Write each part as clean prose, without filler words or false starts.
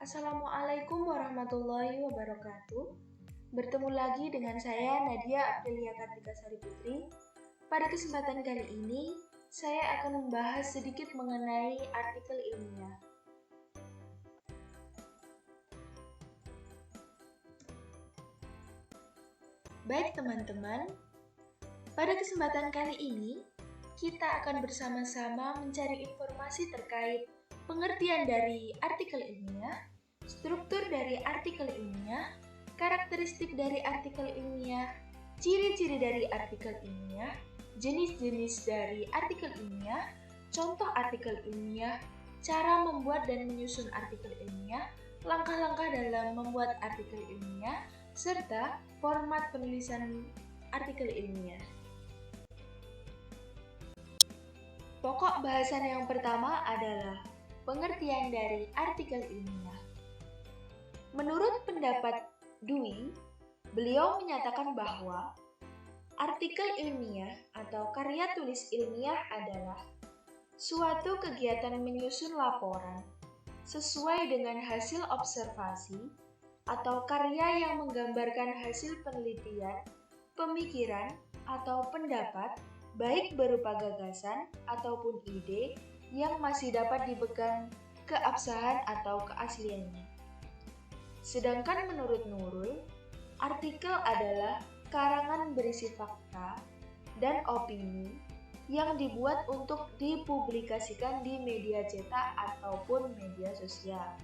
Assalamualaikum warahmatullahi wabarakatuh. Bertemu lagi dengan saya Nadia Aprilia Kartika Sari Putri. Pada kesempatan kali ini, saya akan membahas sedikit mengenai artikel ilmiah. Baik teman-teman, pada kesempatan kali ini, kita akan bersama-sama mencari informasi terkait pengertian dari artikel ilmiah, struktur dari artikel ilmiah, karakteristik dari artikel ilmiah, ciri-ciri dari artikel ilmiah, jenis-jenis dari artikel ilmiah, contoh artikel ilmiah, cara membuat dan menyusun artikel ilmiah, langkah-langkah dalam membuat artikel ilmiah, serta format penulisan artikel ilmiah. Pokok bahasan yang pertama adalah pengertian dari artikel ilmiah. Menurut pendapat Dewey, beliau menyatakan bahwa artikel ilmiah atau karya tulis ilmiah adalah suatu kegiatan menyusun laporan sesuai dengan hasil observasi atau karya yang menggambarkan hasil penelitian, pemikiran, atau pendapat baik berupa gagasan ataupun ide yang masih dapat dipegang keabsahan atau keasliannya. Sedangkan menurut Nurul, artikel adalah karangan berisi fakta dan opini yang dibuat untuk dipublikasikan di media cetak ataupun media sosial.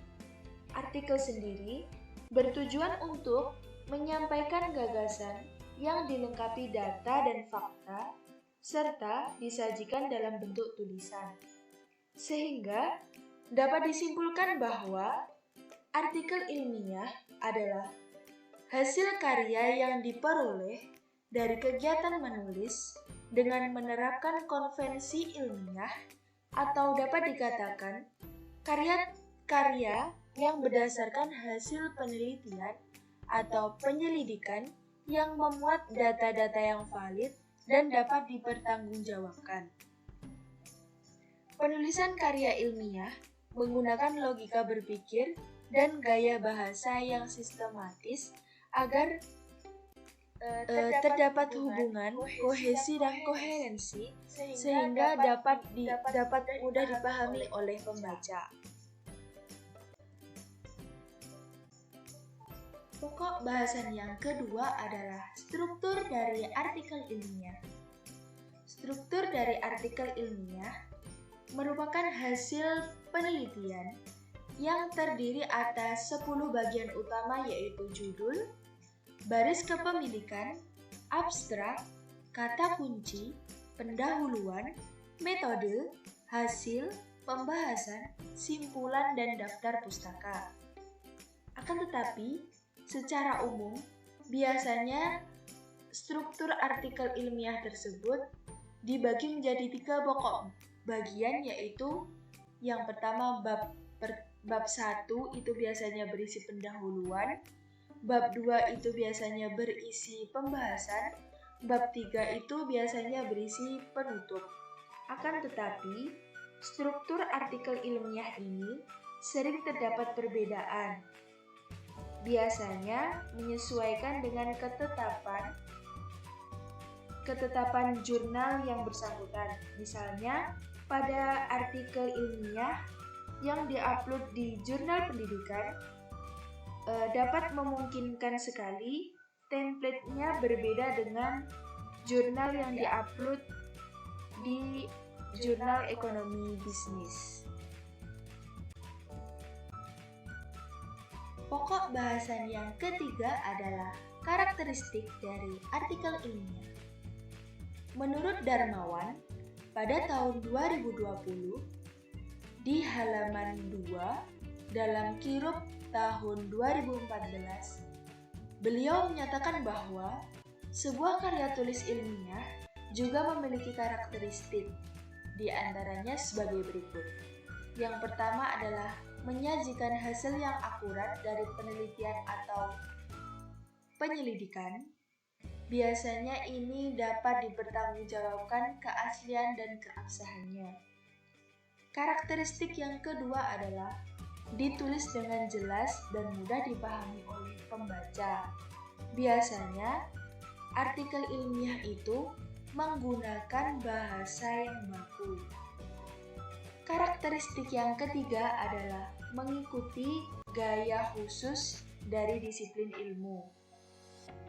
Artikel sendiri bertujuan untuk menyampaikan gagasan yang dilengkapi data dan fakta serta disajikan dalam bentuk tulisan. Sehingga dapat disimpulkan bahwa artikel ilmiah adalah hasil karya yang diperoleh dari kegiatan menulis dengan menerapkan konvensi ilmiah atau dapat dikatakan karya-karya yang berdasarkan hasil penelitian atau penyelidikan yang memuat data-data yang valid dan dapat dipertanggungjawabkan. Penulisan karya ilmiah menggunakan logika berpikir dan gaya bahasa yang sistematis agar terdapat hubungan, kohesi dan koherensi sehingga dapat mudah dipahami oleh pembaca. Pokok bahasan yang kedua adalah struktur dari artikel ilmiah. Struktur dari artikel ilmiah merupakan hasil penelitian yang terdiri atas 10 bagian utama yaitu judul, baris kepemilikan, abstrak, kata kunci, pendahuluan, metode, hasil, pembahasan, simpulan, dan daftar pustaka. Akan tetapi, secara umum, biasanya struktur artikel ilmiah tersebut dibagi menjadi 3 pokok bagian, yaitu yang pertama bab 1 itu biasanya berisi pendahuluan, bab 2 itu biasanya berisi pembahasan, bab 3 itu biasanya berisi penutup. Akan tetapi, struktur artikel ilmiah ini sering terdapat perbedaan. Biasanya menyesuaikan dengan ketetapan jurnal yang bersangkutan. Misalnya, pada artikel ilmiah yang diupload di jurnal pendidikan, dapat memungkinkan sekali template-nya berbeda dengan jurnal yang diupload di jurnal ekonomi bisnis. Pokok bahasan yang ketiga adalah karakteristik dari artikel ilmiah. Menurut Darmawan, pada tahun 2020, di halaman 2 dalam Kirup tahun 2014, beliau menyatakan bahwa sebuah karya tulis ilmiah juga memiliki karakteristik, di antaranya sebagai berikut. Yang pertama adalah menyajikan hasil yang akurat dari penelitian atau penyelidikan. Biasanya ini dapat dipertanggungjawabkan keaslian dan keabsahannya. Karakteristik yang kedua adalah ditulis dengan jelas dan mudah dipahami oleh pembaca. Biasanya, artikel ilmiah itu menggunakan bahasa yang baku. Karakteristik yang ketiga adalah mengikuti gaya khusus dari disiplin ilmu.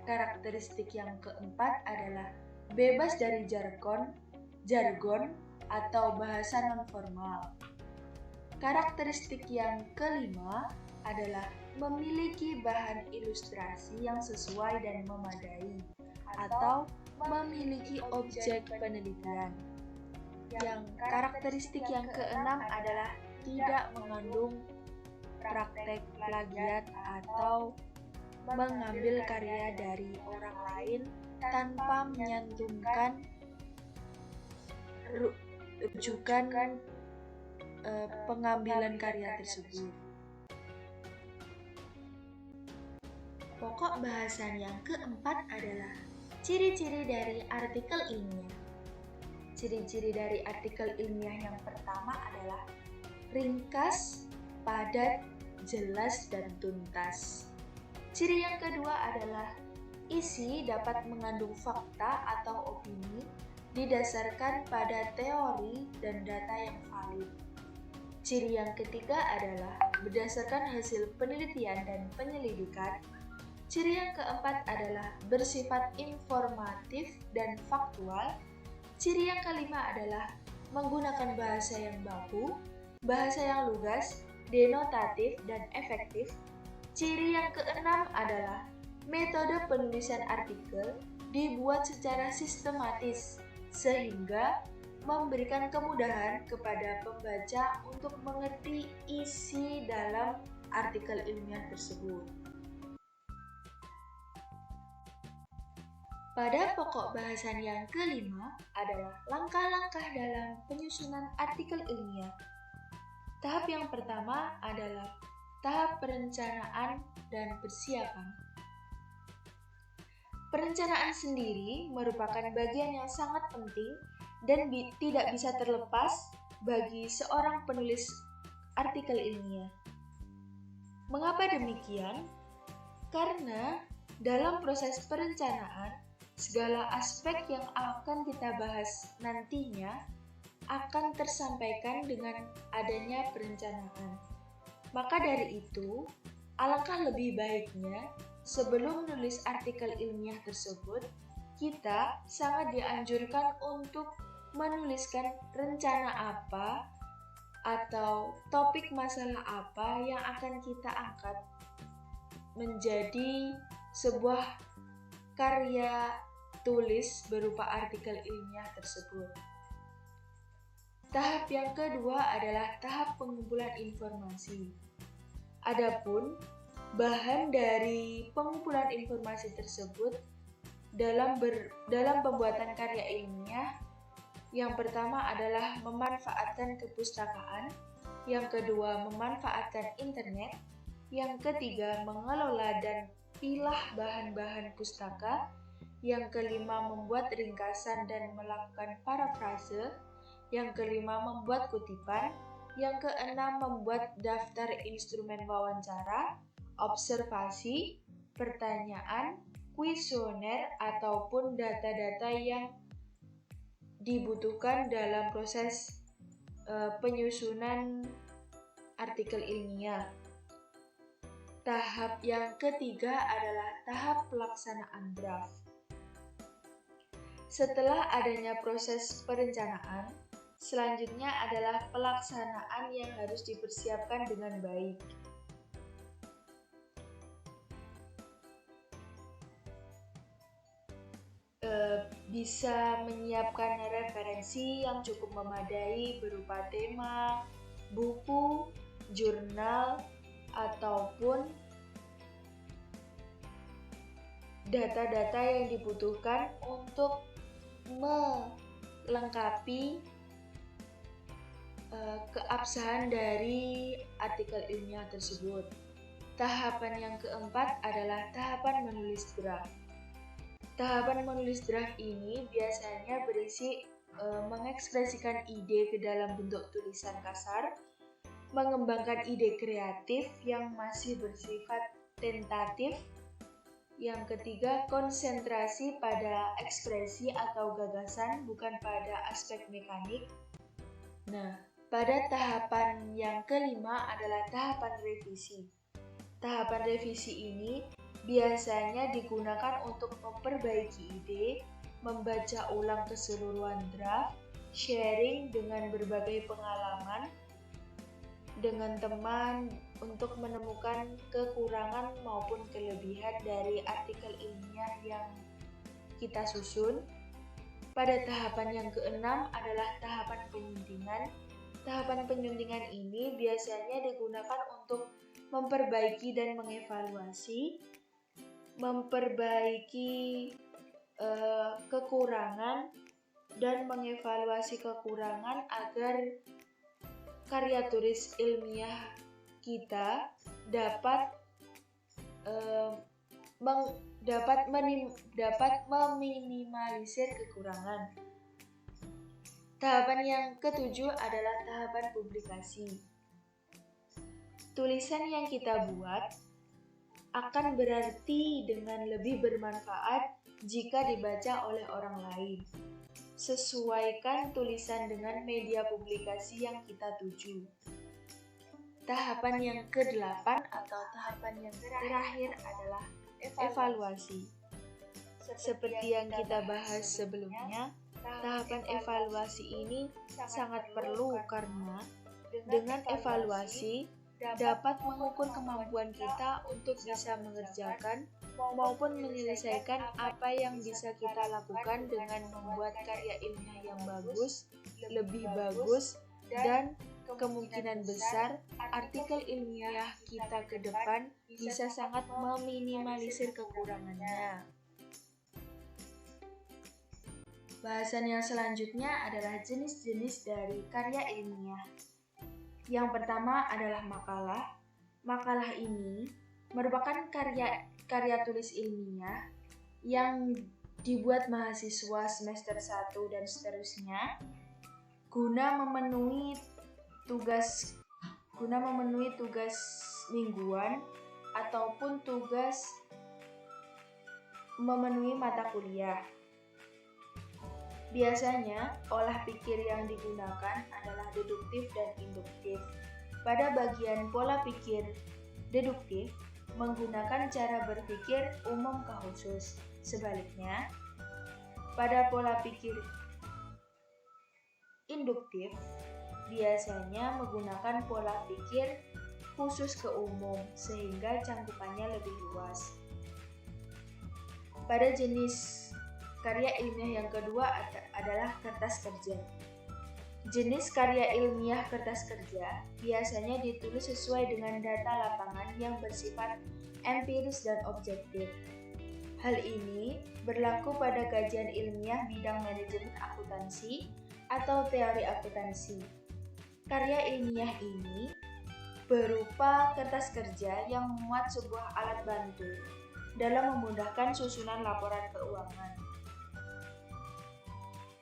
Karakteristik yang keempat adalah bebas dari jargon atau bahasa nonformal. Karakteristik yang kelima adalah memiliki bahan ilustrasi yang sesuai dan memadai, atau memiliki objek penelitian. Yang karakteristik yang keenam adalah tidak mengandung praktek plagiat atau mengambil karya dari orang lain tanpa menyantumkan rujukan pengambilan karya tersebut. Pokok bahasan yang keempat adalah ciri-ciri dari artikel ilmiah. Ciri-ciri dari artikel ilmiah yang pertama adalah ringkas, padat, jelas, dan tuntas. Ciri yang kedua adalah isi dapat mengandung fakta atau opini didasarkan pada teori dan data yang valid. Ciri yang ketiga adalah berdasarkan hasil penelitian dan penyelidikan. Ciri yang keempat adalah bersifat informatif dan faktual. Ciri yang kelima adalah menggunakan bahasa yang baku, bahasa yang lugas, denotatif, dan efektif. Ciri yang keenam adalah metode penulisan artikel dibuat secara sistematis sehingga memberikan kemudahan kepada pembaca untuk mengerti isi dalam artikel ilmiah tersebut. Pada pokok bahasan yang kelima adalah langkah-langkah dalam penyusunan artikel ilmiah. Tahap yang pertama adalah tahap perencanaan dan persiapan. Perencanaan sendiri merupakan bagian yang sangat penting dan tidak bisa terlepas bagi seorang penulis artikel ilmiah. Mengapa demikian? Karena dalam proses perencanaan, segala aspek yang akan kita bahas nantinya akan tersampaikan dengan adanya perencanaan. Maka dari itu, alangkah lebih baiknya sebelum menulis artikel ilmiah tersebut, kita sangat dianjurkan untuk menuliskan rencana apa atau topik masalah apa yang akan kita angkat menjadi sebuah karya tulis berupa artikel ilmiah tersebut. Tahap yang kedua adalah tahap pengumpulan informasi. Adapun bahan dari pengumpulan informasi tersebut dalam pembuatan karya ilmiah, yang pertama adalah memanfaatkan kepustakaan, yang kedua memanfaatkan internet, yang ketiga mengelola dan pilah bahan-bahan pustaka, yang kelima membuat ringkasan dan melakukan parafrase, yang kelima membuat kutipan, yang keenam membuat daftar instrumen wawancara, observasi, pertanyaan, kuesioner, ataupun data-data yang dibutuhkan dalam proses penyusunan artikel ilmiah. Tahap yang ketiga adalah tahap pelaksanaan draft. Setelah adanya proses perencanaan, selanjutnya adalah pelaksanaan yang harus dipersiapkan dengan baik. Bisa menyiapkan referensi yang cukup memadai berupa tema, buku, jurnal, ataupun data-data yang dibutuhkan untuk melengkapi keabsahan dari artikel ilmiah tersebut. Tahapan yang keempat adalah tahapan menulis draft. Tahapan menulis draft ini biasanya berisi mengekspresikan ide ke dalam bentuk tulisan kasar mengembangkan ide kreatif yang masih bersifat tentatif. Yang ketiga, konsentrasi pada ekspresi atau gagasan, bukan pada aspek mekanik. Nah, pada tahapan yang kelima adalah tahapan revisi. Tahapan revisi ini biasanya digunakan untuk memperbaiki ide, membaca ulang keseluruhan draft, sharing dengan berbagai pengalaman dengan teman untuk menemukan kekurangan maupun kelebihan dari artikel ilmiah yang kita susun. Pada tahapan yang keenam adalah tahapan penyuntingan. Tahapan penyuntingan ini biasanya digunakan untuk memperbaiki dan mengevaluasi, memperbaiki kekurangan dan mengevaluasi kekurangan agar karya tulis ilmiah kita dapat meminimalisir kekurangan. Tahapan yang ketujuh adalah tahapan publikasi. Tulisan yang kita buat akan berarti dengan lebih bermanfaat jika dibaca oleh orang lain. Sesuaikan tulisan dengan media publikasi yang kita tuju. Tahapan yang ke-8 atau tahapan yang terakhir adalah evaluasi. Seperti yang kita bahas sebelumnya, tahapan evaluasi ini sangat perlu karena dengan evaluasi dapat mengukur kemampuan kita untuk bisa mengerjakan maupun menyelesaikan apa yang bisa kita lakukan dengan membuat karya ilmiah yang bagus, lebih bagus, dan kemungkinan besar artikel ilmiah kita ke depan bisa sangat meminimalisir kekurangannya. Bahasan yang selanjutnya adalah jenis-jenis dari karya ilmiah. Yang pertama adalah makalah. Makalah ini merupakan karya tulis ilmiah yang dibuat mahasiswa semester 1 dan seterusnya guna memenuhi tugas mingguan ataupun tugas memenuhi mata kuliah. Biasanya, olah pikir yang digunakan adalah deduktif dan induktif. Pada bagian pola pikir deduktif, menggunakan cara berpikir umum ke khusus. Sebaliknya, pada pola pikir induktif, biasanya menggunakan pola pikir khusus ke umum, sehingga cangkupannya lebih luas. Pada jenis karya ilmiah yang kedua adalah kertas kerja. Jenis karya ilmiah kertas kerja biasanya ditulis sesuai dengan data lapangan yang bersifat empiris dan objektif. Hal ini berlaku pada kajian ilmiah bidang manajemen akuntansi atau teori akuntansi. Karya ilmiah ini berupa kertas kerja yang memuat sebuah alat bantu dalam memudahkan susunan laporan keuangan.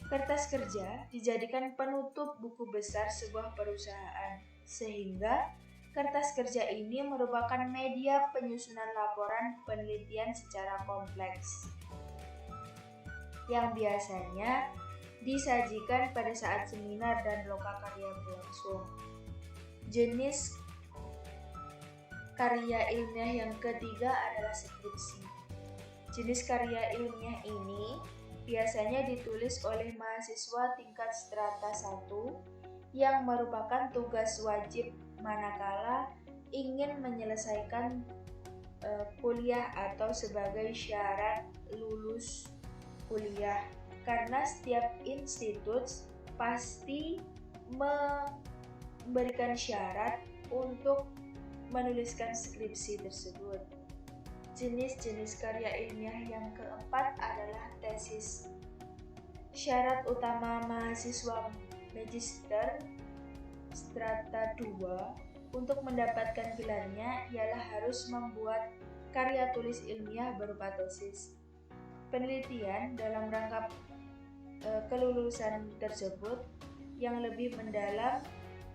Kertas kerja dijadikan penutup buku besar sebuah perusahaan, sehingga kertas kerja ini merupakan media penyusunan laporan penelitian secara kompleks, yang biasanya disajikan pada saat seminar dan lokakarya berlangsung. Jenis karya ilmiah yang ketiga adalah skripsi. Jenis karya ilmiah ini biasanya ditulis oleh mahasiswa tingkat strata 1 yang merupakan tugas wajib manakala ingin menyelesaikan kuliah atau sebagai syarat lulus kuliah, karena setiap institut pasti memberikan syarat untuk menuliskan skripsi tersebut. Jenis-jenis karya ilmiah yang keempat adalah tesis. Syarat utama mahasiswa magister strata 2 untuk mendapatkan gelarnya ialah harus membuat karya tulis ilmiah berupa tesis. Penelitian dalam rangka kelulusan tersebut yang lebih mendalam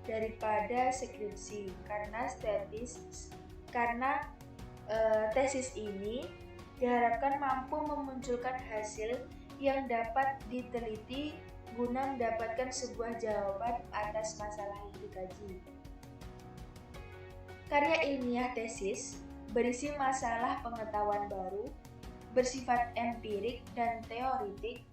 daripada skripsi karena tesis ini diharapkan mampu memunculkan hasil yang dapat diteliti guna mendapatkan sebuah jawaban atas masalah yang dikaji. Karya ilmiah tesis berisi masalah pengetahuan baru, bersifat empirik dan teoritik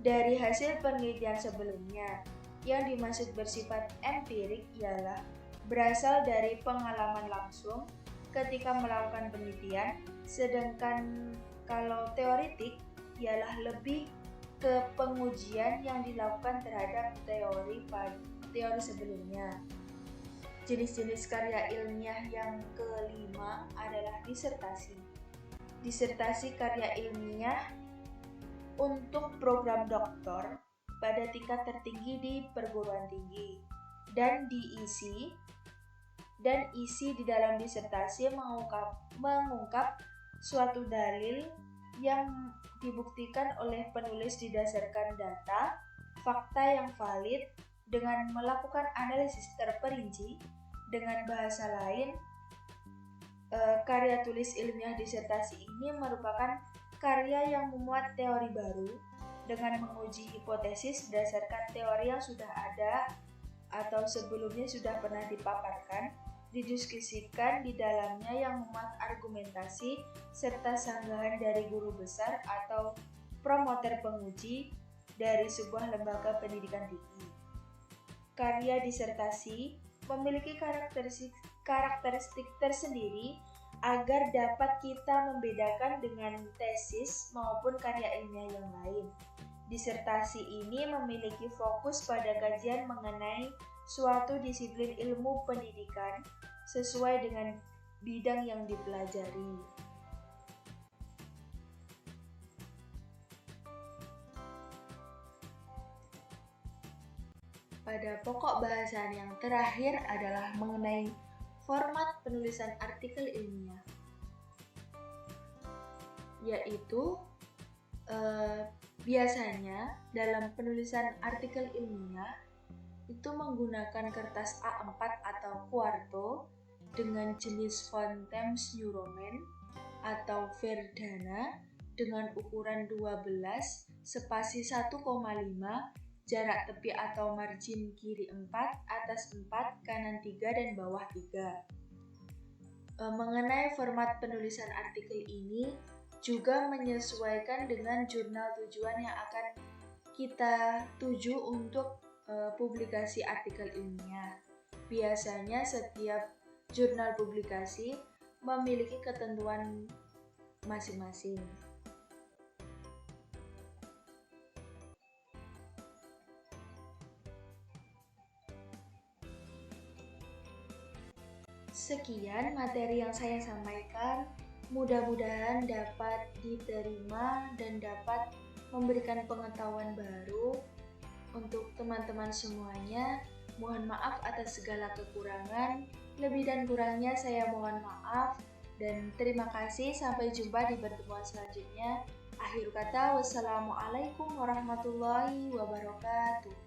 dari hasil penelitian sebelumnya. Yang dimaksud bersifat empirik ialah berasal dari pengalaman langsung ketika melakukan penelitian, sedangkan kalau teoritik ialah lebih ke pengujian yang dilakukan terhadap teori sebelumnya. Jenis-jenis karya ilmiah yang kelima adalah disertasi. Disertasi karya ilmiah untuk program doktor pada tingkat tertinggi di perguruan tinggi dan isi di dalam disertasi mengungkap suatu dalil yang dibuktikan oleh penulis didasarkan data, fakta yang valid dengan melakukan analisis terperinci. Dengan bahasa lain, karya tulis ilmiah disertasi ini merupakan karya yang memuat teori baru dengan menguji hipotesis berdasarkan teori yang sudah ada atau sebelumnya sudah pernah dipaparkan, didiskusikan di dalamnya yang memuat argumentasi serta sanggahan dari guru besar atau promotor penguji dari sebuah lembaga pendidikan tinggi. Karya disertasi memiliki karakteristik tersendiri agar dapat kita membedakan dengan tesis maupun karya ilmiah yang lain. Disertasi ini memiliki fokus pada kajian mengenai suatu disiplin ilmu pendidikan sesuai dengan bidang yang dipelajari. Pada pokok bahasan yang terakhir adalah mengenai format penulisan artikel ilmiah, yaitu biasanya dalam penulisan artikel ilmiah itu menggunakan kertas A4 atau Quarto dengan jenis font Times New Roman atau Verdana dengan ukuran 12 spasi 1,5, jarak tepi atau margin kiri 4, atas 4, kanan 3, dan bawah 3. Mengenai format penulisan artikel ini juga menyesuaikan dengan jurnal tujuan yang akan kita tuju untuk publikasi artikel ilmiah. Biasanya setiap jurnal publikasi memiliki ketentuan masing-masing. Sekian materi yang saya sampaikan, mudah-mudahan dapat diterima dan dapat memberikan pengetahuan baru untuk teman-teman semuanya. Mohon maaf atas segala kekurangan, lebih dan kurangnya saya mohon maaf, dan terima kasih. Sampai jumpa di pertemuan selanjutnya. Akhir kata, wassalamualaikum warahmatullahi wabarakatuh.